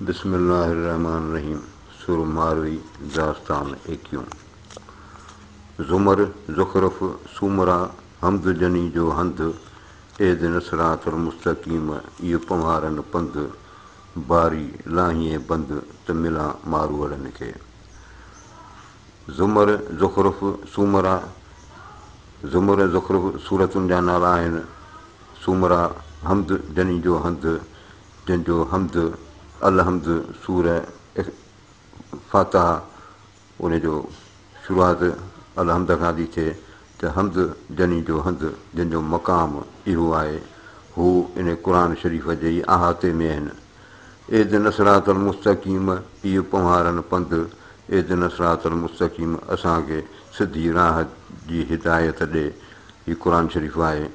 बिस्मिल्लाहिर्रहमानिर्रहीम। सुर मारवी दास्तान 21। ज़ुमर ज़ुख़रफ़ सूमरा हमद जनी जो हंद एद नसरातुल मुस्तक़ीम इहो पवारनि पंध बारी लाहीअ बंद त मिलां मारूअड़नि खे। ज़ुमर ज़ुख़रफ़ सूमरा ज़ुमर ज़ुख़रफ़ सूरतुनि जा नाला आहिनि। सूमरा हमद जनी जो हंद जंहिंजो हमद अलहमद सूर फातिहा उनजो शुरूआति अलहमद खां थी थिए त हमद जनी जो हंद जंहिंजो मक़ाम इहो आहे हू इन क़ुर शरीफ़ जे ई अहाते में आहिनि। एद नसरातुल मुस्तक़ीम इहो पवारनि पंध एद नसरातुल मुस्तक़ीम असांखे सिधी राह जी हिदायत ॾे हीउ क़ुर शरीफ़ आहे।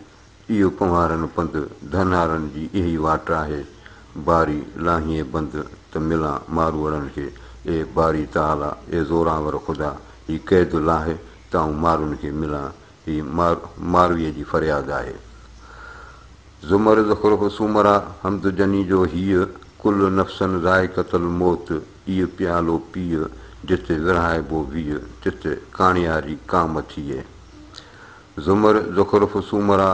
इहो पवारनि पंध धनहारनि जी इहा ई वाट आहे बारी लाहीअ बंद त मिलां मारूअड़नि खे। ए बारी ताला ए ज़ोरावर ख़ुदा हीउ क़ैद लाहे त आऊं मारुनि खे मिलां हीउ मारवीअ जी फ़रियाद आहे। ज़ुमर ज़ुख़रफ़ सूमरा हमद जनी जो हीअ कुल नफ़्सन ज़ाइक़तुल मौत इहो प्यालो पीउ जिते विरहाइबो वीह जिते काणियारी काम थिए। ज़ुमर ज़ुख़रफ़ सूमरा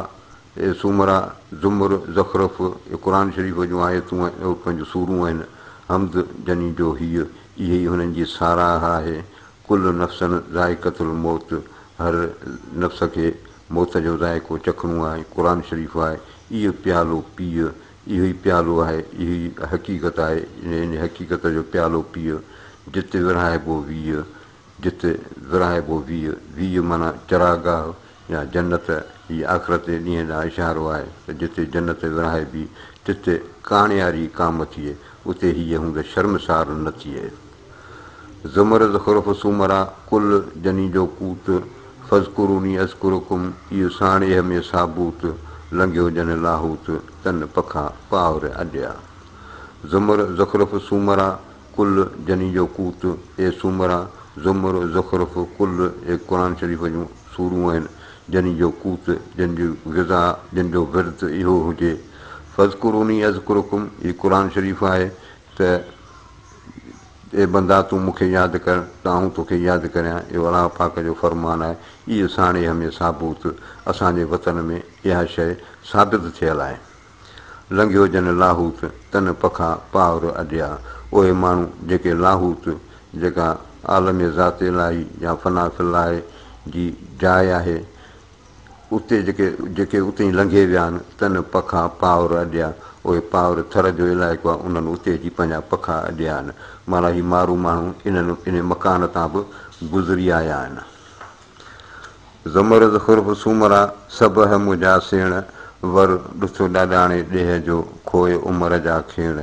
ए सूमरा ज़ुमर ज़ुख़रफ़ क़ुर शरीफ़ जूं आयतूं पंहिंजूं सूरूं आहिनि। हमद जनी जो हीअ इहा ई हुननि जी साराह आहे। कुल नफ़्सन ज़ाइक़तुल मौत हर नफ़्स खे मौत जो ज़ाइक़ो चखणो आहे। क़ुर शरीफ़ आहे इहो प्यालो पीउ इहो ई प्यालो आहे इहो ई हक़ीक़त आहे। इन हक़ीक़त जो प्यालो पीउ जिते विरहाइबो वीह जिते विरहाइबो वीह माना चरागाह या जन्नत हीअ आख़िरत जे ॾींहं ॾांहुं इशारो आहे त जिते जन्नत विरहाइबी जिते काणियारी काम थिए उते हीअ हूंद शर्मसार न थिए। ज़ुमर ज़ुख़रफ़ सूमरा कुल जनी जो कूत फ़ज़कुरूनी अज़कुरुकुम इहो साणीअ में साबूत लंघियो जन लाहूत तन पखा पावर अॾिया। ज़ुमर ज़ुख़रफ़ सूमरा कुल जनी जो कूत ए सूमरा ज़ुमर ज़ुख़रफ़ कुल ए क़ुर शरीफ़ जूं सूरूं आहिनि। जनी जो कूत जंहिंजो ग़िज़ा जंहिंजो विर्त इहो हुजे। फ़ज़कुरूनी अज़कुरुकुम हीउ क़ुर शरीफ़ आहे त ए बंदा तूं मूंखे यादि कर त आऊं तोखे यादि करियां। इहो अलाह पाक जो फ़रमान आहे। इहो साणीअ में साबूत असांजे वतन में इहा शइ साबित थियल आहे। लंघियो जन लाहूत तन पखा पावर अॾिया उहे माण्हू जेके लाहूत जेका आलम ज़ात इलाही या फ़ना फिलाहे जी जाइ आहे उते जेके उते ई लंघे विया आहिनि तन पखा पावर अॾिया उहे पावर थर जो इलाइक़ो आहे उन्हनि उते जी पंहिंजा पखा अॾिया आहिनि। माना हीउ मारू माण्हू इन मकान तां बि गुज़री आया आहिनि। ज़ुमर ज़ुख़रफ़ सूमरा सभ मुंहिंजा सेण वर ॾुथो ॾाॾाणे ॾेह जो खोए उमिरि जा खेण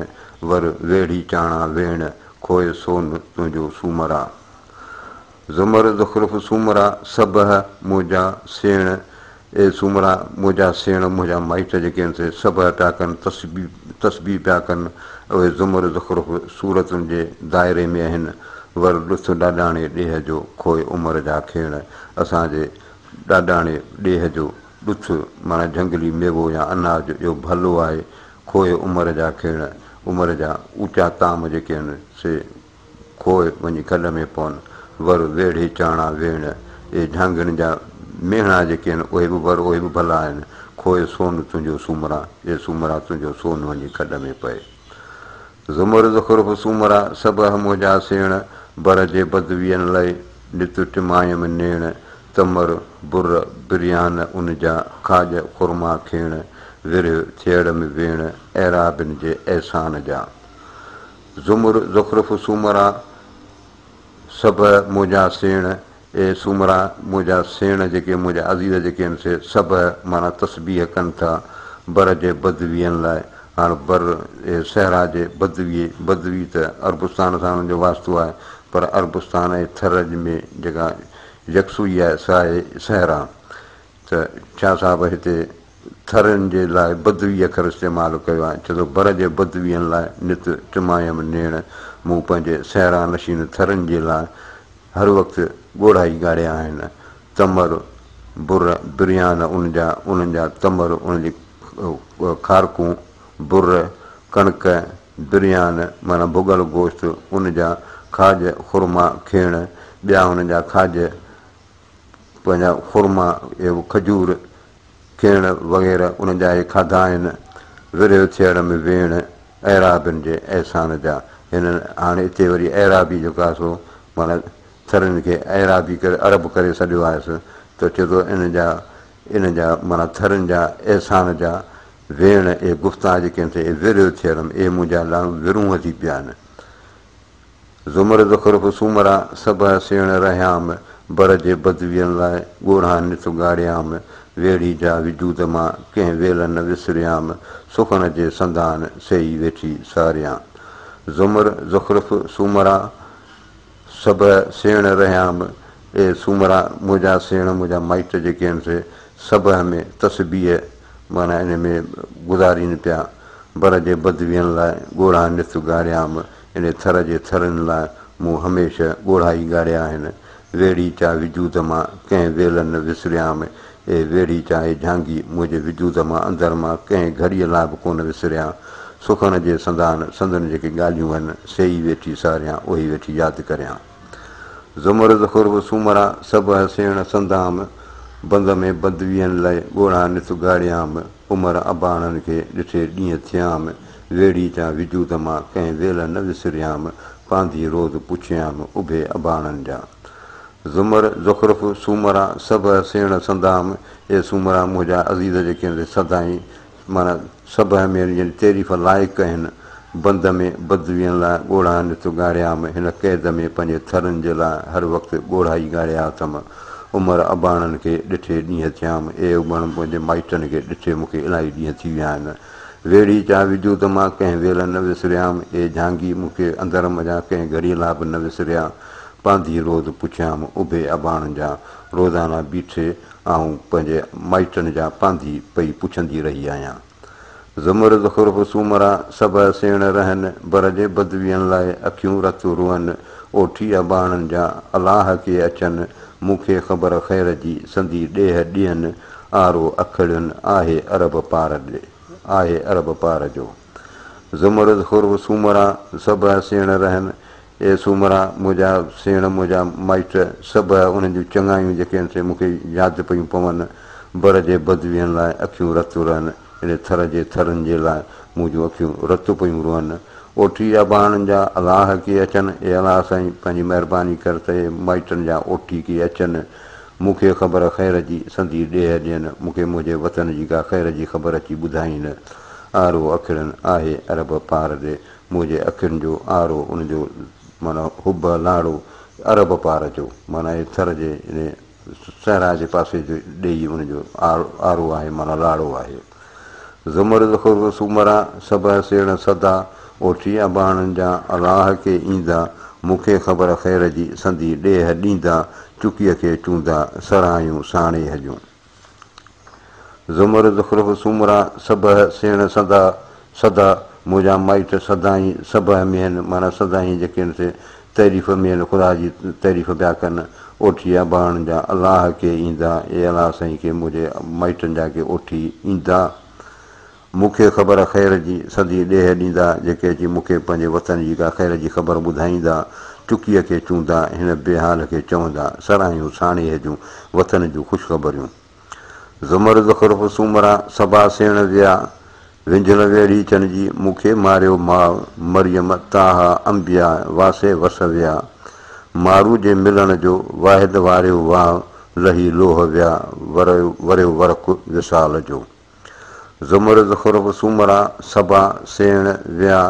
वर वेड़ी चाणा वेण खोए सोन तुंहिंजो सूमरा। ज़ुमर ज़ुख़रफ़ सूमरा सभ मुंहिंजा सेण ए सूमरा मुंहिंजा सेण मुंहिंजा माइट जेके आहिनि से सभु पिया कनि तस्बीह पिया कनि। उहे ज़ुमर ज़ुख़रफ़ सूरतुनि जे दाइरे में आहिनि। वर ॾुथ ॾाॾाणे ॾेह जो खोए उमिरि जा खेण असांजे ॾाॾाणे ॾेह जो ॾुथ माना झंगली मेवो या अनाज इहो भलो आहे। खोए उमिरि जा खेण उमिरि जा ऊचा ताम जेके आहिनि से खोए वञी खॾ में पवनि। वर वेड़े चाणा वेण ए झांगण जा मेहणा जेके आहिनि उहे बि वर उहे बि भला आहिनि। खोए सोन तुंहिंजो सूमरा ए सूमरा तुंहिंजो सोन वञी खॾ में पए। ज़ुमर ज़ुख़रफ़ सूमरा सभ मुंहिंजा सेण बर जे बदवीअनि लाइ नित टिमायम नेण तमर बुर बिरयान उन जा खाज खुरमा खेण विर थियड़ में वेण ऐराबिन जे अहसान जा। ज़ुमर ज़ुख़रफ़ सूमरा सभ मुंहिंजा सेण ए सूमरा मुंहिंजा सेण जेके मुंहिंजा अज़ीज़ जेके आहिनि से सभु माना तस्बीह कनि था बर जे बदवीअनि लाइ। हाणे बर ए सहरा जे बदवी त अरबुस्तान सां हुननि जो वास्तो आहे पर अरबुस्तान ऐं थर में जेका यकसूई आहे सा आहे सहरा। त छा साहिबु हिते थरनि जे लाइ बदवी अखर इस्तेमालु कयो आहे। छो त बर जे बदवीअनि लाइ नित टिमायम नेण मूं पंहिंजे सहरा नशीन थरनि जे लाइ हर वक़्तु ॻोढ़ा ई ॻाढ़िया आहिनि। तमर बुर बिरयान उन्हनि जा तमर उन जी खारकूं बुर कणिक बिरयान माना भुॻल गोश्त, उन जा खाज खुरमा खियण, ॿिया हुन जा खाज पंहिंजा खुरमा खजूर खियण वग़ैरह उन जा इहे खाधा आहिनि। विरियो थियण में वेहण ऐराबियुनि जे अहसान जा। हिननि हाणे हिते वरी ऐराबी जेको आहे सो माना थरनि खे ऐराबी करे अरब करे छॾियो आहेसि, त चए थो इन जा माना थरनि जा अहसान जा वेहण इहे गुफ़्ता जेके आहिनि इहे विरियो थियण में इहे मुंहिंजा विरूं थी पिया आहिनि। ज़ुमर ज़ुख़रुफ़ सूमरा सभ सेण रहियाम, बर जे बदवियनि लाइ ॻोढ़ा नित ॻाढ़ियाम, वेड़ी जा विजूद मां कंहिं वेल न विसरियाम, सुखन जे संदान सही वेठी सारियां। ज़ुमर ज़ुख़रुफ़ सूमरा सभ सेण रहियाम, ए सूमरा मुंहिंजा सेण मुंहिंजा माइट जेके आहिनि से सभ में तस्बीह माना इन में गुज़ारीनि पिया। बर जे बदवियनि लाइ ॻोढ़ा नित ॻाढ़ियाम, इन थर जे थरनि लाइ मूं हमेशह ॻोढ़ा ई ॻाढ़िया आहिनि। वेड़ी चा विजूद मां कंहिं वेल न विसरियाम, ए वेड़ी चाहे झांगी मुंहिंजे विजूद मां अंदर मां कंहिं घड़ीअ लाइ बि कोन विसरियां। सुखन जे संदान संदन जेके ॻाल्हियूं आहिनि सही वेठी सारियां, उहे वेठी यादि करियां। ज़ुमर ज़ुख़रुफ़ सूमरा सभ सेण संदाम, बंद में बदवियनि लाइ ॻोढ़ा नित ॻाढ़ियाम, उमिरि अबाणनि खे ॾिठे ॾींहं थियाम, वेड़ी चा विजूद मां कंहिं वेल न विसरियाम, पांधी रोज़ पुछियाम उभे अबाणनि जा। ज़ुमर ज़ुख़रुफ़ सूमरा सभ सेण संदाम, ए सूमरा मुंहिंजा अज़ीज़ जेके आहिनि सदाईं माना सभ में तारीफ़ लाइक़ु आहिनि। बंद में बदवियनि लाइ ॻोढ़ा नित ॻाढ़ियाम, हिन क़ैद में पंहिंजे थरनि जे लाइ हर वक़्तु ॻोढ़ा ई ॻाढ़िया अथमि। उमिरि अबाणनि खे ॾिठे ॾींहं थियाम, ए उमिरि मुंहिंजे माइटनि खे ॾिठे मूंखे इलाही ॾींहं थी विया आहिनि। वेड़ी चा विजूद मां कंहिं वेल न विसरियाम, ए झांगी मूंखे अंदर मञा कंहिं घड़ीअ लाइ बि न विसरिया। पांधी रोज़ पुछियाम उभे अबाणनि जा, रोज़ाना बीठे ऐं पंहिंजे माइटनि जा पांधी पई पुछंदी रही आहियां। ज़ुमर ज़ुख़रुफ़ सूमरा सभ सेण रहनि, बर जे बदवियनि लाइ अखियूं रतु रुअनि, ओठी अबाणनि जा अलाह खे अचनि, मूंखे ख़बर ख़ैर जी संदी ॾेह ॾियनि, आरो अखड़ियुनि आहे अरब पार जो। ज़ुमर ज़ुख़रुफ़ सूमरा सभ सेण रहनि, ए सूमरा मुंहिंजा सेण मुंहिंजा माइट सभ उन्हनि जूं चङायूं जेके आहिनि से मूंखे यादि पयूं पवनि। बर जे बदवियनि लाइ अखियूं रतु रहनि, इन थर जे थरनि जे लाइ मुंहिंजूं अखियूं रतु पयूं रुअनि। ओठी अबाणनि जा अलाह खे अचनि, ए अलाह साईं पंहिंजी महिरबानी कर त इहे माइटनि जा ओठी खे अचनि, मूंखे ख़बर ख़ैर जी संदी ॾेह ॾियनि, मूंखे मुंहिंजे वतन जी का ख़ैर जी ख़बर अची ॿुधाईनि। आरो अखिड़नि आहे अरब पार ॾे, मुंहिंजे अखियुनि जो आरो उनजो माना हुब लाड़ो अरब पार जो, माना इहे थर जे इन सहरा जे पासे जो ॾेई उनजो आरो आहे माना लाड़ो आहे। ज़ुमर ज़ुख़रुफ़ सूमरा सभ सेण सदा, ओठी अबाणनि जा अलाह खे ईंदा, मूंखे ख़बर ख़ैर जी संदी ॾेह ॾींदा, चुकीअ खे चूंदा सरायूं साणे हजूं। ज़ुमर ज़ुख़रुफ़ सूमरा सभ सेण सदा मुंहिंजा माइट सदाईं सभ में आहिनि, माना सदाईं जेके आहिनि से तारीफ़ में आहिनि, ख़ुदा जी तारीफ़ पिया कनि। ओठी अबाणनि जा अलाह खे ईंदा, ए अलाह साईं खे मुंहिंजे माइटनि जा के ओठी ईंदा, मूंखे ख़बर ख़ैर जी संदी ॾेह ॾींदा, जेके अची मूंखे पंहिंजे वतन जी का ख़ैर जी ख़बर ॿुधाईंदा, चुकीअ खे चूंदा हिन बेहाल खे चवंदा सरायूं साणे जूं वतन जूं ख़ुशख़बरियूं। ज़ुमर ज़ुख़रुफ़ सूमरा सभा सेण विया, विंझल वेड़ी चन जी मूंखे मारियो माउ, मरियम ताहा अंबिया वासे वस विया, मारू जे मिलण जो वाहिद वारियो वाह, लही लोह विया वरियो वरक़ विसाल जो। ज़ुमर ज़ुख़रुफ़ सूमरा सभा सेण विया,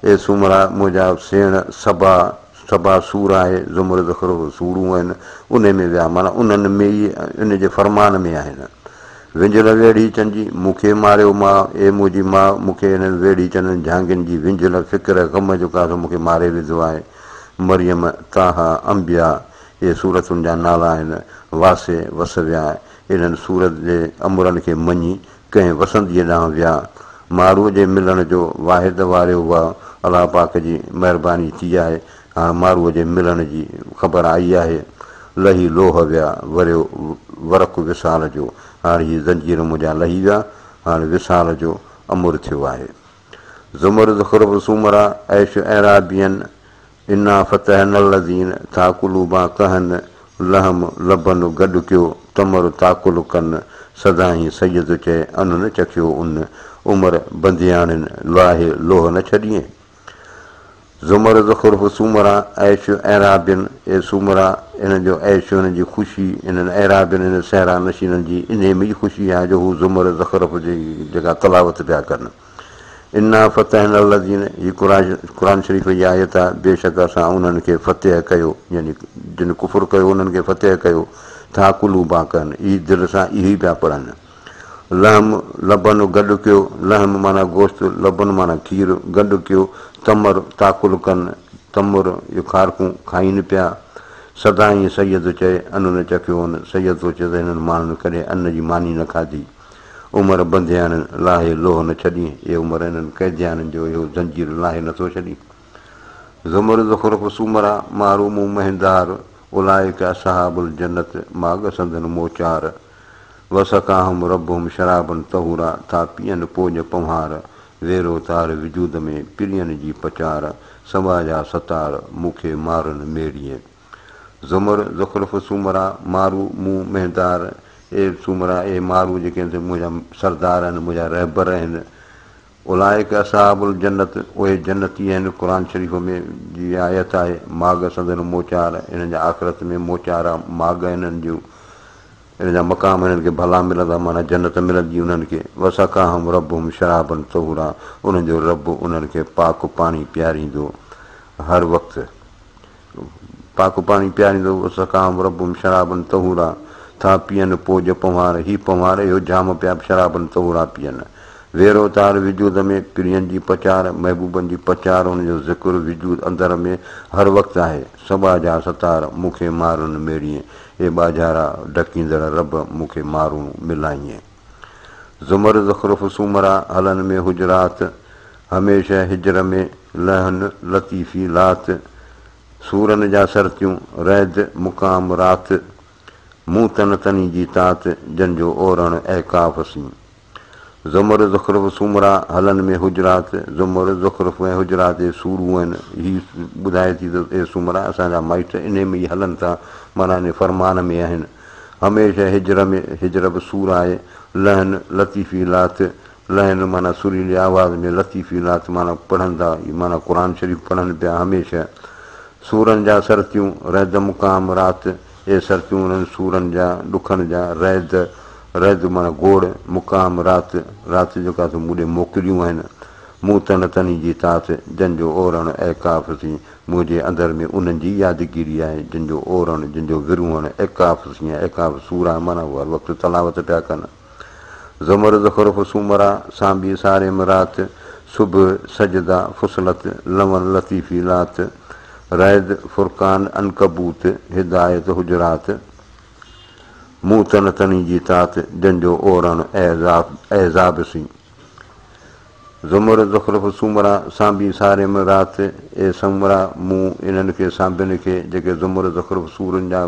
ए सूमरा मुंहिंजा सेण सभा सूर आहे, ज़ुमर ज़ुख़रुफ़ सूरूं आहिनि, उन में विया माना उन्हनि में ई इन जे फ़रमान में आहिनि। विंझल वेड़ी चन जी मूंखे मारियो माउ, ए मुंहिंजी माउ मूंखे हिननि वेड़ी चन झांगियुनि जी विंझल फ़िक्र ग़म जो काज़ो मूंखे मारे विधो आहे। मरियम ताहा अंबिया इहे सूरतुनि जा नाला आहिनि। वासे वस विया, इन्हनि सूरत जे अमुरनि खे मञी कंहिं वसंदीअ ॾांहुं विया। मारूअ जे मिलण जो वाहिद वारियो हुआ, अलाह पाक जी महिरबानी थी आहे, हाणे मारूअ जे मिलण जी ख़बर आई आहे। लही लोह विया वरियो वरक़ विसाल जो, हाणे हीअ ज़ंजीर मुंहिंजा लही विया, हाणे विसाल जो अमुर थियो आहे। ज़ुमर ज़ुख़्रुफ़ सूमरा ऐश ऐराबियन इन्ना फ़तहन लज़ीन ताकुलू बा कहन लहम लबन गॾु कयो तमर ताकुल कनि सदाईं सैयद चए अन न चखियो उन उमिरि बंदियाणिन लाहे लोह न छॾियईं ज़ुमर ज़ुख़्रुफ़ सूमरा ऐश ऐराबियन ए सूमरा इन जो ऐश हिन जी ख़ुशी इन्हनि ऐराबियन इन सहरा नशीननि जी इन में ई ख़ुशी आहे जो हू ज़ुमर ज़ुख़्रुफ़ जी जेका तलावत पिया कनि इन्ना फ़तहन लज़ीन हीअ क़ुर शरीफ़ जी आयत आहे बेशक असां उन्हनि खे फ़तेह कयो यानी जिन कुफ़ुर कयो उन्हनि खे फ़तेह कयो थाकुलू बा कनि ई दिलि सां इहो ई पिया पढ़नि लहम लबन गॾु कयो लहम माना गोश्त लबन माना खीरु गॾु कयो तमर ताकुल कनि तमुर इहो खारकूं खाइनि पिया सदाईं सैयद चए अन न चखियो हुन सैयद थो चए त हिननि माण्हुनि कॾहिं अन जी मानी न खाधी उमिरि बंदियाणिन लाहे लोह न छॾी इहे उमिरि हिननि कैदियाननि जो इहो ज़ंजीर लाहे नथो छॾी ज़ुमर ज़ुख़्रुफ़ सूमरा मारूमू महिंदार उलाइक असहाबुल जन्नत माग संदन मोचार वसकाहुम रबुम शराबन तहूरा था पीअनि पोज पवहार वेरो तार विजूद में पिरियनि जी पचार सवा जा सतार मूंखे मारनि मेड़ीअ ज़ुमर ज़ुख़्रुफ़ सूमरा मारू मूं महिंदार ए सूमरा ए मारू जेके आहिनि मुंहिंजा सरदार आहिनि मुंहिंजा रहबर आहिनि उलाइक असहाबुल जन्नत उहे जन्नती आहिनि क़ुर शरीफ़ में जी आयत आहे माग संदन मोचार हिननि जा आख़िरत में मोचार आहे माग हिननि जूं हिन जा मक़ाम हिननि खे भला मिलंदा माना जन्नत मिलंदी उन्हनि खे वसकाहुम रबुम शराबन तहूरा उन्हनि जो रब उन्हनि खे पाक पाणी पीआरींदो हर वक़्तु पाक पाणी पीआरींदो वसकाहुम रबुम शराबन तहूरा था पीअनि पोज पवहार ही पवहार इहो जाम पिया शराबनि तहूरा पीअनि वेरो तार विजूद में पिरियनि जी पचार महबूबनि जी पचार हुनजो ज़िक्र विजूद अंदर में हर वक़्तु आहे सबा जा सतार मूंखे मारुनि मेड़ीअ ए बाजारा ढकींदड़ रब मूंखे मारूं मिलाईं ज़ुमर ज़ुख़्रुफ़ सूमरा हलनि में हुजरात हमेशह हिजर में लहन लतीफ़ी लात सूरनि जा सरतियूं रैद मुक़ाम रात मूं तन तनी जी तात जंहिंजो ओरण ऐं काफ़सी ज़ुमर ज़ुख़्रुफ़ सूमरा हलनि में हुजरात ज़ुमर ज़ुख़्रुफ़ ऐं हुजरात जे सूरूं आहिनि हीअ ॿुधाए थी त ए सूमरा असांजा माइट इन में ई हलनि था माना इन फरमान में आहिनि हमेशह हिजर में हिजर बि सूर आहे लहन लतीफ़ी लात लहन माना सुरीली आवाज़ में लतीफ़ी लात माना पढ़ंदा माना क़ुर शरीफ़ पढ़नि पिया हमेशह सूरनि जा सरतियूं रैद मुक़ाम राति ए सरतियूं उन्हनि सूरनि जा ॾुखनि जा रैद माना गोड़ मुक़ाम राति राति जेका त मूं ॾे मोकिलियूं आहिनि मूं तन तनी जी तात जंहिंजो ओरण ऐं काफ़सी मुंहिंजे अंदरि में उन्हनि जी यादगिरी आहे जंहिंजो ओरण जंहिंजो विरुहण ऐं काफ़सी ऐं काफ़ सूरा माना उहा हर वक़्तु तलावत पिया कनि ज़ुमर ज़ुख़्रुफ़ सूमरा सांबी सारे राति सुबुह सजदा फुसलत लवन लतीफ़ी लात रैद फुरक़ान अनकबूत हिदायत हुजरात मूं तन तनी जी तात जंहिंजो ओरण ऐज़ाबसी ज़ुमर ज़ुख़्रुफ़ सूमरा सांबी सारे राति ए सूमरा मूं इन्हनि खे सांबियुनि खे जेके ज़ुमर ज़ुख़्रुफ़ सूरनि जा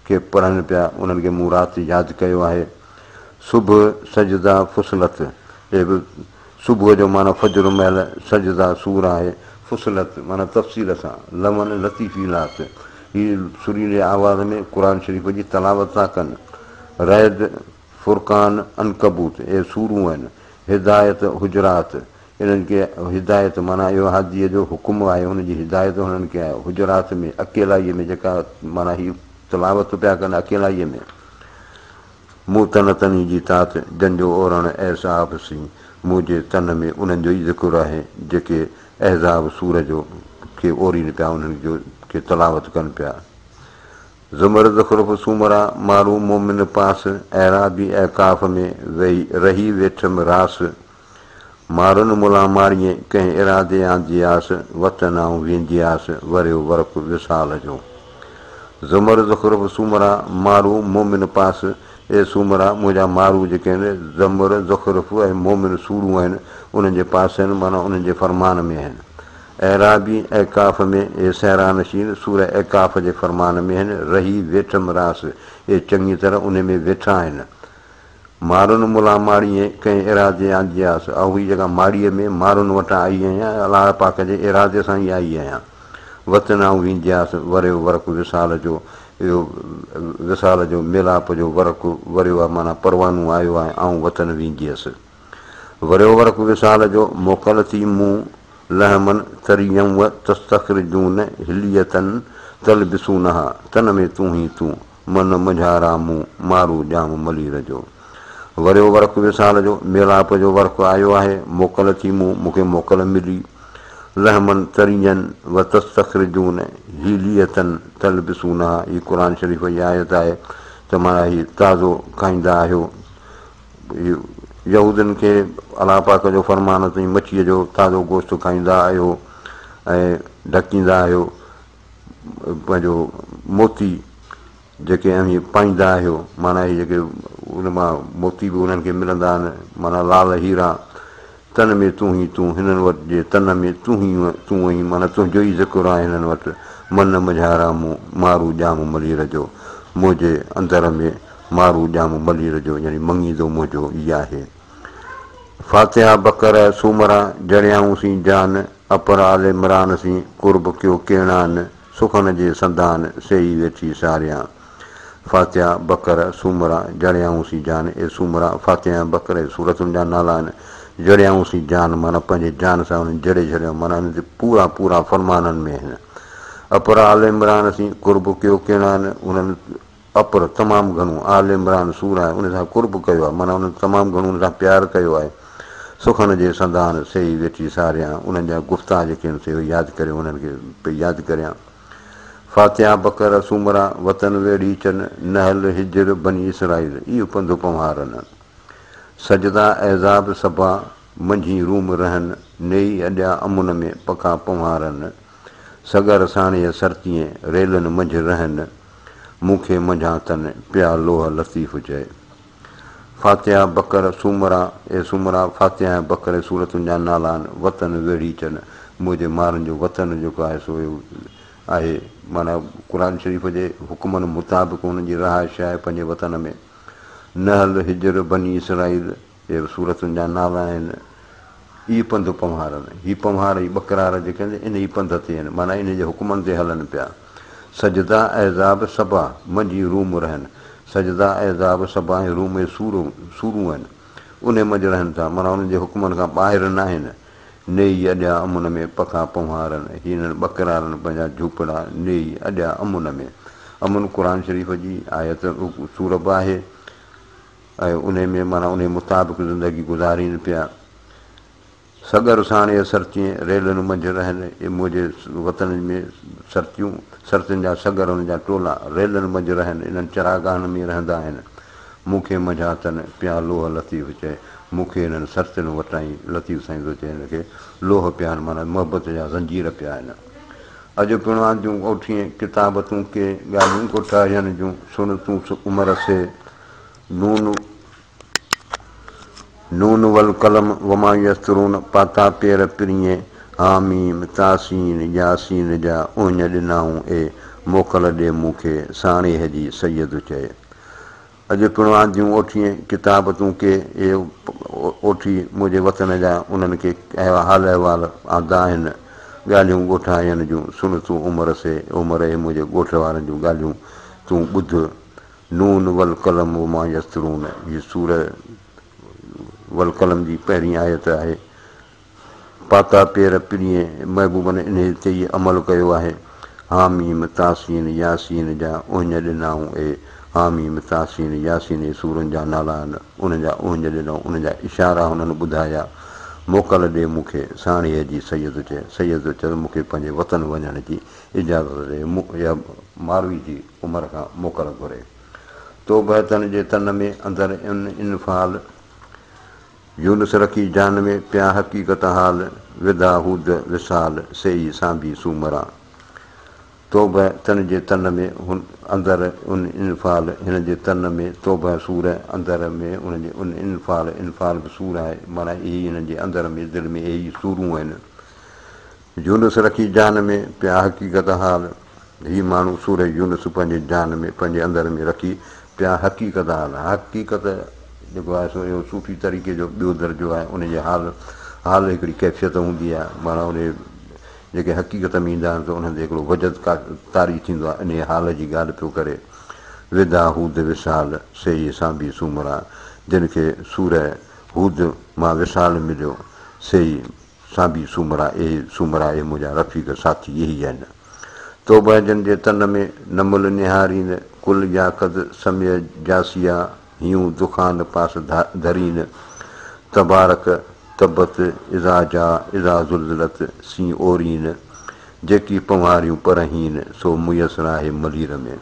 खे पढ़नि पिया उन्हनि खे मूं राति यादि कयो आहे सुबुह सजदा फुसलत हे बि सुबुह जो माना फजर महिल सजदा सूर आहे फुसलत माना तफ़सील सां लमन लतीफ़ी लात हीअ सुरीले आवाज़ में क़ुर शरीफ़ जी तलावत था कनि रैद फुरक़ान अनकबूत इहे सूरूं आहिनि हिदायत हुजरात इन्हनि खे हिदायत माना इहो हादीअ जो हुकुम आहे हुनजी हिदायत हुननि खे आहे हुजरात में अकेलाईअ में जेका माना हीअ तलावत पिया कनि अकेलाईअ में मूं तन तनी जी तात जंहिंजो ओरण ऐसाबसी मुंहिंजे तन में उन्हनि जो ई ज़िक्र आहे जेके एज़ाब सूर जो खे ओरीनि पिया उन्हनि जो खे तलावत कनि पिया ज़ुमर ज़ुख़्रुफ़ सूमरा मारू मोमिन पास ऐराबी ऐं काफ़ में वेही रही वेठमि रास मारुनि मुला मारीअ कंहिं इरादे आंदी आस वतन आऊं वेंदी आस वरियो वर्क विसाल जो ज़ुमर ज़ुख़्रुफ़ सूमरा मारू मोमिन पास ए सूमरा मुंहिंजा मारू जेके आहिनि ज़ुमर ज़ुख़्रुफ़ ऐं मोमिन सूरूं आहिनि उन्हनि जे पास आहिनि माना उन्हनि जे फरमान में आहिनि ऐराबी ऐं काफ़ में ए सहरा नशीन सूर ऐं काफ़ जे फरमान में आहिनि रही वेठमि रास इहे चङी तरह उन में वेठा आहिनि मारुनि मुला माड़ीअ कंहिं इरादे आंदियासीं ऐं हीअ जॻह माड़ीअ में मारुनि वटां आई आहियां अलाह पाक जे इरादे सां ई आई आहियां वतन ऐं वेंदियासीं वरियो वर्क विसाल जो इहो विसाल जो मिलाप जो वर्क वरियो आहे माना परवानो आयो आहे ऐं वतन वेंदी हुअसि वरियो वर्क विसाल जो मोकल थी मूं लहमन तरियम व तस्तख़रिजून हिलियतनि तल बिसूनहा तन में तूं ई तूं मन मुंझारा मूं मारू ॼाम मलीर जो वरियो वर्क विसाल जो मिलाप जो वर्क आयो आहे मोकल थी मूं मूंखे मोकल मिली लहमन तरियन व तस्तख़रिजून हिलियतनि तल बिसूनहा हीअ क़ुर शरीफ़ जी आयत आहे त माना हीअ ताज़ो खाईंदा आहियो यहूदनि खे अलाह पाक जो फरमान अथई मच्छीअ जो ताज़ो गोश्त खाईंदा आहियो ऐं ढकींदा आहियो पंहिंजो मोती जेके हीअं पाईंदा आहियो माना हीअ जेके उन मां मोती बि उन्हनि खे मिलंदा आहिनि माना लाल हीरा तन में तूं ई तूं हिननि वटि जे तन में तूं ई माना तुंहिंजो ई ज़िक्र आहे हिननि वटि मन मुंझारा मूं मारू ॼाम मलीर जो मुंहिंजे अंदर में मारू ॼाम मलीर जो यानी मङीदो मुंहिंजो इहा आहे फातिहा बकर सूमरा जड़ियाऊंसीं जान अपर आल इमरान सी कुर्ब कयो किरणान सुखन जे संदान सही वेठी सारियां फातिहा बकर सूमरा जड़ियाऊंसीं जान ए सूमरा फातिहा बकर सूरतुनि जा नाला आहिनि जड़ियाऊंसीं जान माना पंहिंजे जान सां उन्हनि जड़े छॾियो माना उन्हनि ते पूरा पूरा फरमाननि में आहिनि अपर आल इमरान सी कुर्ब कयो किरणान उन्हनि अपर तमामु घणो आल इमरान सूर आहे उन सां कुर्ब कयो आहे माना उन्हनि तमामु घणो उन सां प्यारु कयो आहे सुखनि जे संदान सही वेठी सारियां उन्हनि जा गुफ़्ता जेके आहिनि से यादि करे उन्हनि खे भई यादि करियां फातिहा बकर सूमरा वतन वेड़ी चन नहल हिजर बनी इसराईल इहो पंधु पवारनि सजदा एज़ाब सभा मंझी रूम रहनि नेई अॼा अमुन में पखा पवारनि सगर साणीअ सरतीअ रेलनि मंझि रहनि मूंखे मंझां अथनि पिया लोह लतीफ़ चए फातिहा बकर सूमरा ए सूमरा फातिहा बकर सूरतुनि जा नाला आहिनि वतन वेड़ी चन मुंहिंजे मारनि जो वतन जेको आहे सो आहे माना क़ुर शरीफ़ जे हुकुमनि मुताबिक़ हुननि जी रहाइश आहे पंहिंजे वतन में नहल हिजर बनी इसराईल इहे सूरतुनि जा नाला आहिनि हीअ पंधु पवारनि हीअ पवार ई बकरार जेके आहिनि इन ई पंध ते आहिनि माना इन जे हुकुमनि ते हलनि पिया सजदा एज़ाब सभा मंझि रूम रहनि सजदा एज़ाब सभा ऐं रूम ऐं सूरूं आहिनि उन मंझि रहनि था माना उन्हनि जे हुकुमनि खां ॿाहिरि न आहिनि नेई अॼा अमुन में पखा पवारनि हिननि बकरारनि पंहिंजा झूपड़ा नेई अॼा अमुन में अमुन क़ुर शरीफ़ जी आयत सूरब आहे ऐं उन में माना उन मुताबिक़ ज़िंदगी गुज़ारीनि पिया सगर साणे सरतीअ रेलनि मंझि रहनि इहे मुंहिंजे वतन में सरतियुनि जा सगर हुन जा टोला रेलनि मंझि रहनि इन्हनि चरागाहनि में रहंदा आहिनि मूंखे मंझां अथनि पिया लोह लतीफ़ चए मूंखे हिननि सरतियुनि वटां ई लतीफ़ साईं थो चए हिन खे लोह पिया आहिनि माना मोहबत जा ज़ंजीर पिया आहिनि अॼु पिणवान जूं ओठियूं किताब तूं के ॻाल्हियूं कोठायनि जूं सुन तूं उमिरि से नून वल कलम वमा यस्तरून पाता पेर पिरीअ हामीम तासीन यासीन जा उञ ॾिनाऊं ए मोकल ॾे मूंखे साणीअ जी सैयद चए अॼु पिणवान जूं ओठियूं किताब तूं के इहे ओठी मुंहिंजे वतन जा उन्हनि खे हाल अहिवाल आंदा आहिनि ॻाल्हियूं ॻोठायनि जूं सुन तूं उमिरि से उमिरि मुंहिंजे ॻोठ वारनि जूं ॻाल्हियूं तूं ॿुध नून वल कलम वमा यस्तरून हीअ सूर वल कलम जी पहिरीं आयत आहे पाता पेर पिरीअ महबूबन इन ते ई अमल कयो आहे हामीम तासीन यासीन जा उञ ॾिनाऊं ए हामीम तासीन यासीन सूरनि जा नाला आहिनि उन्हनि जा उञ ॾिनऊं उन्हनि जा इशारा हुननि ॿुधाया मोकल ॾे मूंखे साणीअ जी सैयद चए मूंखे पंहिंजे वतन वञण जी इजाज़त ॾे या मारवी जी उमिरि खां मोकल घुरे तो बहतन जे तन में अंदरि इनफाल यूनुस रखी जान में पिया हक़ीक़त हाल विदा हूद विसाल सही सांभी सूमरा तोब तन जे तन में हुन अंदरि उन इनफाल हिन जे तन में तोब सूर अंदरि में उन जे उन इनफाल बि सूर आहे माना इहे हिननि जे अंदरि में दिलि में इहे ई सूरूं आहिनि यूनुस रखी जान में पिया हक़ीक़त हाल हीअ माण्हू सूर यूनुस पंहिंजे जान में पंहिंजे अंदरि में रखी पिया हक़ीक़त हाल हक़ीक़त जेको आहे सो इहो सूफ़ी तरीक़े जो ॿियो दर्जो आहे, उनजे हाल हिकिड़ी कैफ़ियत हूंदी आहे, माना उन जेके हक़ीक़त में ईंदा आहिनि त उन्हनि ते हिकिड़ो वजद तारी थींदो आहे, इन हाल जी ॻाल्हि पियो करे। विदा हूद विसाल सेई सां बि सूमरा, जिन खे सूर हूद मां विसाल मिलियो, सेई सां बि सूमरा, सूमरा ए मुंहिंजा रफ़ीक साथी इहे ई आहिनि। तोबा जिन जे तन में नमुल निहारीन, कुल या कद समय जासिया, हियूं दुखान पास धरीन, तबारक तबत इज़ा जा इज़ा ज़ुलज़लत सी ओरीन, जेकी पंवारियूं परहीन सो मुयसर आहे मलीर में।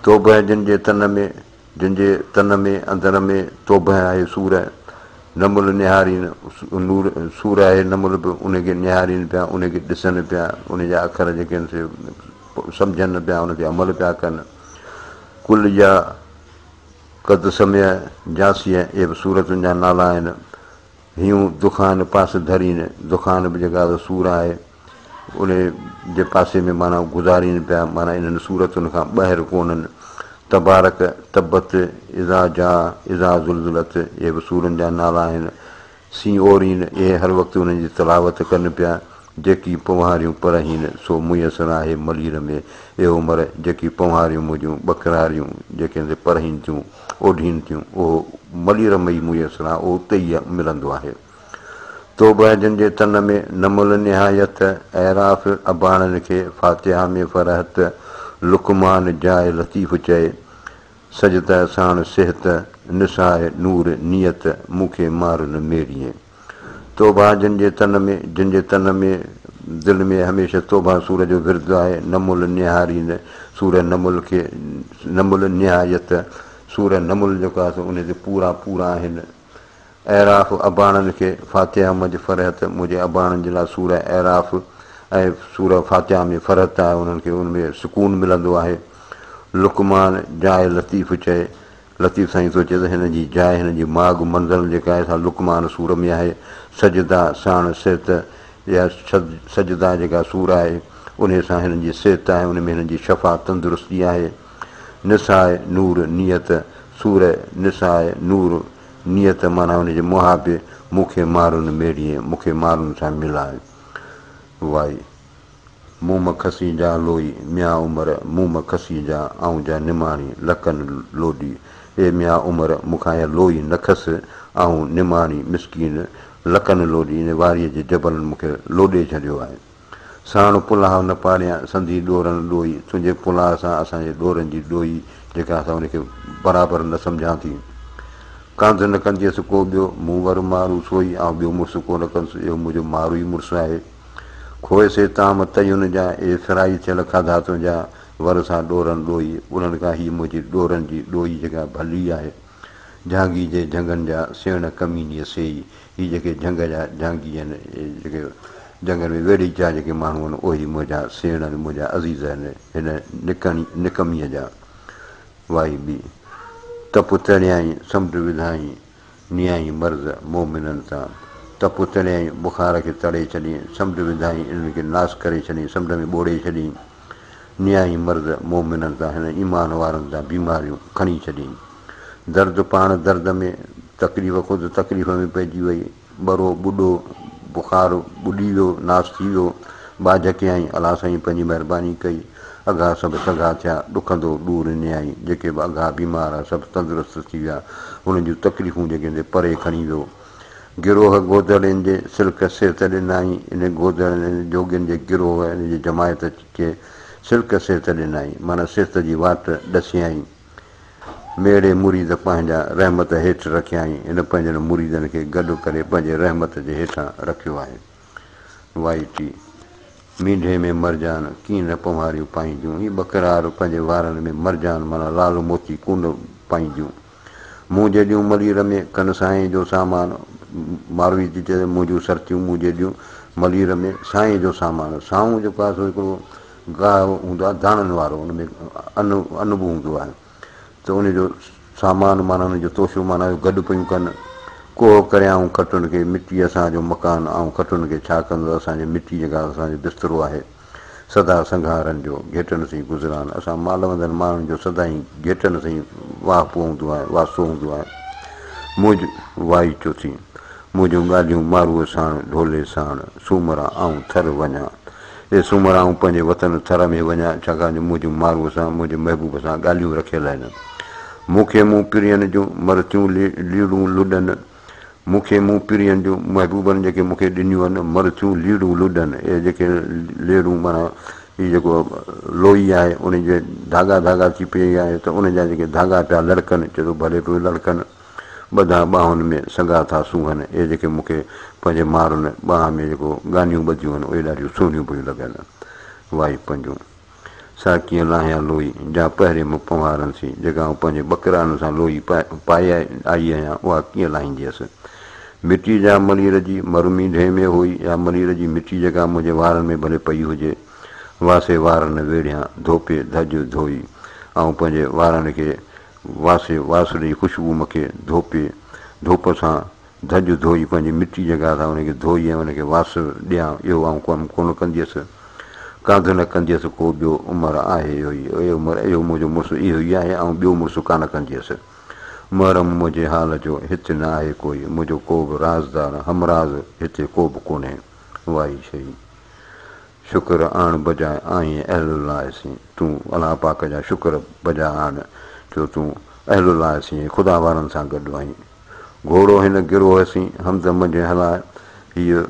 तोबह जिन जे तन में अंदर में तोबह आहे सूर, नमुल निहारीन नूर सूर आहे, नमुल बि उनखे निहारीनि पिया, उनखे ॾिसनि पिया, उनजा अखर जेके आहिनि से सम्झनि पिया, उन ते अमल पिया कनि। कुल या कद समय जासीअ, इहे बि सूरतुनि जा नाला आहिनि। हियूं दुखान पास धरीन, दुखान बि जेका सूर आहे उन जे पासे में माना गुज़ारीनि पिया, माना इन्हनि सूरतुनि खां ॿाहिरि कोन्हनि। तबारक तबत इज़ा जा इज़ा ज़ुलज़लत, इहे बि सूरनि जा नाला आहिनि। सी ओरीन, इहे हर वक़्तु उन्हनि जी तलावत कनि पिया। जेकी पंवारियूं परहीन सो मुयसर आहे मलीर में, इहो उमिरि जेकी पंवारियूं मुंहिंजियूं ॿकरारियूं जेके परहीन थियूं ओढ़ीनि थियूं, उहो मलीर में ई मुयसर आहे, उहो उते ई मिलंदो आहे। तोबह जिन जे तन में नमुल निहायत, ऐराफ़ अबाणनि खे फातिहा में फ़रहत, लुकमान जाए लतीफ़ चए, सजद साण सिहत, निसाए नूर नियत, मूंखे मार न मेड़िए। तोबा जिन जे तन में दिलि में हमेशह तोबा सूर जो विर्द आहे। नमुल निहारीन, सूर नमुल खे नमुल निहायत, सूर नमुल जेको आहे उन ते पूरा पूरा आहिनि। ऐराफ़ अबाणनि खे फातिहा मंझि फ़रहत, मुंहिंजे अबाणनि जे लाइ सूर ऐराफ़ ऐं सूर फातिहा में फ़रहत आहे, उन्हनि खे उनमें सुकून मिलंदो आहे। लुकमान जाए लतीफ़ चए, लतीफ़ साईं सोचे त हिन जी जाइ, हिन जी माग मंज़िल जेका आहे सा लुकमान सूर में आहे। सजदा साण सिहत, इहा सजदा जेका सूर आहे उन सां हिननि जी सिहत आहे, उन में हिननि जी शफ़ा तंदुरुस्ती आहे। निसाए नूर नियत, सूर निसाए नूर नियत, माना हुनजे मुहाबे, मूंखे मारुनि मेड़िए, मूंखे मारुनि सां मिलाए। वाई मुम खसी जा लोई मिया उमिरि, मुम खसी जा ऐं जा निमाणी लखनि लोॾी, ए मिया उमिरि मूंखां इहा लोई न खसि, ऐं निमाणी मिसकीन लखनि लोॾी, इन वारीअ जे जबलनि मूंखे लोॾे छॾियो आहे। साण पुलाह न पारियां संधी ॾोरनि ॾोई, तुंहिंजे पुलाह सां असांजे ॾोरनि जी ॾोई जेका असां उनखे बराबरि न सम्झां थी। कांध न कंदीअसि को ॿियो, मूं वर मारू सोई, ऐं ॿियो मुड़ुसु कोन कंदुसि, इहो मुंहिंजो मारू ई मुड़ुसु आहे। खोए से ताम तयुनि जा, ए फ्राई थियल खाधा तुंहिंजा, वर सां ॾोरनि ॾोई, उन्हनि खां हीअ मुंहिंजी ॾोरनि जी ॾोई जेका भली आहे। झांगी जे झंगनि जा सेण कमीनीअ सेई, हीअ जेके झंग जा झांगी आहिनि, जेके झंगनि में वेड़ी जा जेके माण्हू आहिनि, उहे मुंहिंजा सेण आहिनि, मुंहिंजा अज़ीज़ आहिनि, हिन निकमीअ जा। वाई ॿी तपु तरियाई समुंड विधाई, नियाई मर्ज़ मोमिननि सां, तपु तरियाई बुखार खे तड़े छॾी, समुंड विधाई इन्हनि खे नास करे छॾी, समुंड में ॿोड़े छॾी। नियाई मर्ज़ मोमिननि सां, हिन ईमान वारनि सां बीमारियूं खणी छॾी। दर्द पाण दर्द में, तकलीफ़ ख़ुदि तकलीफ़ में पइजी वई, ॿरो ॿुॾो बुखार ॿुॾी वियो, नास थी वियो। बाझ कयई अलाह साईं पंहिंजी महिरबानी कई, अघा सभु सॻा थिया, ॾुखंदो ॾूर नियाई, जेके बि अघा बीमार आहे सभु तंदुरुस्त थी विया, उन्हनि जूं तकलीफ़ूं जेके परे खणी वियो। गिरोह गोदड़नि जे सिल्क सिहत ॾिनाई, इन गोदड़नि जोगियुनि जे गिरोह इन जी जमायत खे सिल्क सिहत ॾिनाई, माना सिहत जी वाट ॾसियाई। मेड़े मुरीद पंहिंजा रहमत हेठि रखियाई, इन पंहिंजनि मुरीदनि खे गॾु करे पंहिंजे रहमत जे हेठां रखियो आहे। वाई टी मींढे में मरजान कीअं न पंवारियूं पाईंदियूं, हीअ बकरार पंहिंजे वारनि में मरजान माना लाल मोती कोन पाईंदियूं। मूं जॾियूं मलीर में कनि साईं जो सामान, मारवी थी चए मुंहिंजूं सरतियूं मूं जॾियूं मलीर में साईं जो सामान, साऊं जेको आहे सो हिकिड़ो गाहु हूंदो आहे दाणनि वारो, हुन में अन बि हूंदो आहे, त उनजो सामान माना उनजो तोशो माना गॾु पियूं कनि। कोह करियाऊं खटुनि खे, मिटी असांजो मकान ऐं खटुनि खे छा कंदो, असांजी मिटी जेका असांजो बिस्तरो आहे। सदा संघारनि जो घेटनि सां गुज़रान, असां माल वंदनि माण्हुनि जो सदाईं घेटनि सां वाह हूंदो आहे, वासो हूंदो आहे। मुझ वाई चोथी मुंहिंजूं ॻाल्हियूं मारूअ साण ढोले साण सूमरा आऊं थर वञा हे सूमर आऊं पंहिंजे वतन थर में वञा छाकाणि मुंहिंजूं मारूअ सां मुंहिंजे महबूब सां ॻाल्हियूं रखियल आहिनि मूंखे मूं पिरियनि जूं मरथियूं लीड़ूं लुॾनि मूंखे मूं पिरियनि जूं महबूबनि जेके मूंखे ॾिनियूं आहिनि मरथियूं लीड़ूं लुॾनि इहे जेके लेड़ूं माना हीउ जेको लोई आहे उन जे धागा धागा थी पई आहे त उन जा जेके धागा पिया लड़कनि चए थो भले पियो लड़कनि ॿधा ॿाहुनि में सॻा था सूहनि इहे जेके मूंखे पंहिंजे मारुनि ॿाह में जेको गानियूं ॿधियूं आहिनि उहे ॾाढियूं सुहिणियूं पियूं लॻनि वाई पंहिंजूं सा कीअं लाहियां लोई जा पहिरें मूं पवारनि सी जेका आउं पंहिंजे ॿकरानि सां लोई पाए आई आहियां उहा कीअं लाहींदी हुअसि मिटी जा मलीर जी मरुमी ढे में हुई या मलीर जी मिटी जेका मुंहिंजे वारनि में भले पई हुजे वासे वारनि वेड़ियां धोपे धज धोई ऐं पंहिंजे वारनि खे वासे वासुड़े जी ख़ुशबू मूंखे धोपे धोप सां धज धोई पंहिंजी मिटी जेका था उनखे धोई ऐं उनखे वास ॾियां इहो आउं कमु कोन कंदी हुअसि कांध न कंदी हुअसि को ॿियो उमिरि आहे इहो ई उमिरि इहो मुंहिंजो मुड़ुसु इहो ई आहे ऐं ॿियो मुड़ुसु कान कंदी हुअसि महरम मुंहिंजे हाल जो हिते न आहे कोई मुंहिंजो को बि राज़दार हमराज़ हिते को बि कोन्हे वाई शई शुक्र आण बजाए आई अहलुल्लाहसीं तूं अलाह पाक जा शुक्र बजा आण जो तूं अहलुल्लाहसीं ख़ुदा वारनि सां गॾु आहीं घोड़ो हिन गिरोह हुअसीं हमद मुंहिंजे हलाए हीअ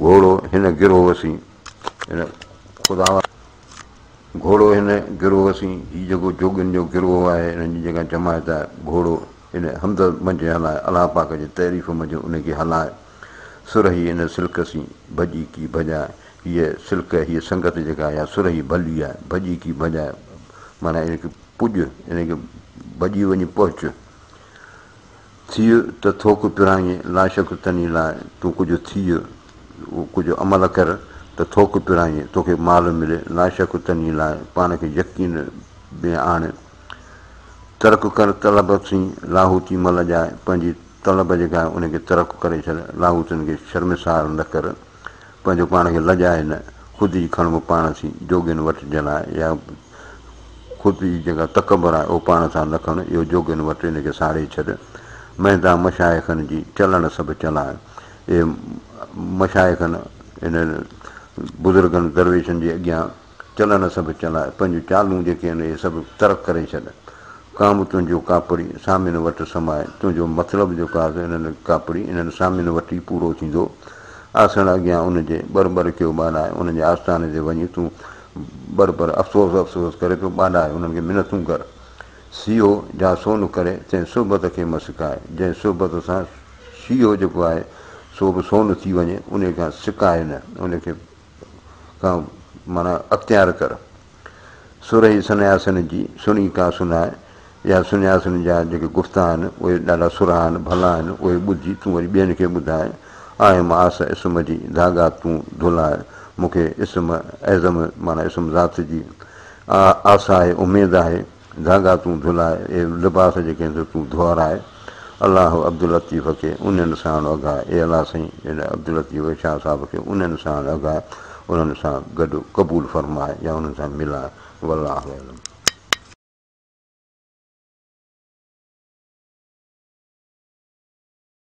घोड़ो हिन गिरोह हुअसीं हिन ख़ुदा घोड़ो हिन गिरोह हुअसीं हीउ जेको जोगियुनि जो गिरोह आहे हिननि जी जेका जमायत आहे घोड़ो हिन हमद मंझि हलाए अलाह पाक जी तारीफ़ मंझि उनखे हलाए सुरही हिन सिल्क सी भॼी की भॼाए हीअ सिल्क हीअ संगत जेका आहे सुरही भली आहे भॼी की भॼाए माना इनखे पुॼ इनखे भॼी वञी पहुच थी त थोक पिराईं लाशक तनी लाइ तूं कुझु थी कुझु अमल कर त थोक पिराईं तोखे माल मिले लाशक तनी लाइ पाण खे यकीन में आणे तर्क कर तलब सी लाहूती मल जाए पंहिंजी तलब जेका आहे उनखे तर्क करे छॾ लाहूतियुनि खे शर्मिसार न कर पंहिंजो पाण खे लॼाए न ख़ुदि ई खणबो पाण सी जोगियुनि वटि जलाए या ख़ुदि जी जेका तकबर आहे उहो पाण सां न खण इहो जोगियुनि वटि हिनखे साड़े छॾ महिंदा मशाइखनि जी चलण सभु चलाए इहे मशाइखनि इन्हनि बुज़ुर्गनि दरवेशनि जे अॻियां चलण सभु चलाए पंहिंजूं चालूं जेके आहिनि इहे सभु तर्क करे छॾ काम तुंहिंजो कापड़ी सामिन वटि समाए तुंहिंजो मतिलबु जेको आहे इन्हनि कापड़ी इन्हनि सामिन वटि ई पूरो थींदो आसण अॻियां उनजे बर कयो ॿाॾाए उनजे आस्थाने ते वञी तूं बर अफ़सोस अफ़सोस करे पियो ॿाॾाए उन्हनि खे मिनतूं कर सीओ जा सोन करे तंहिं सुहबत खे मस्काए जंहिं सुहबत सां सीओ जेको आहे सो बि सोन थी वञे उन खां सिकाए न उनखे खां माना अख़्तियार कर सुरही सन्यासिन जी सुनी का सुनाए या सन्यासिन जा जेके गुफ़्ता आहिनि उहे ॾाढा सुरा आहिनि भला आहिनि उहे ॿुधी तूं वरी ॿियनि खे ॿुधाए आहे मां आस इस्म जी धागा तूं धुलाए मूंखे इस्म ऐज़म माना इस्म ज़ात जी आसा आहे उमेदु आहे धागा तूं धुलाए इहे लिबास जेके आहिनि तूं धुआराए अलाह अब्दुल लतीफ़ खे उन्हनि सां अॻाए ए अलाह साईं हिन अब्दुल लतीफ़ शाह साहिब खे उन्हनि सां अॻाए उन्हनि सां गॾु क़बूल फ़रमाए या उन्हनि सां मिलाए वल्लाहु अलम।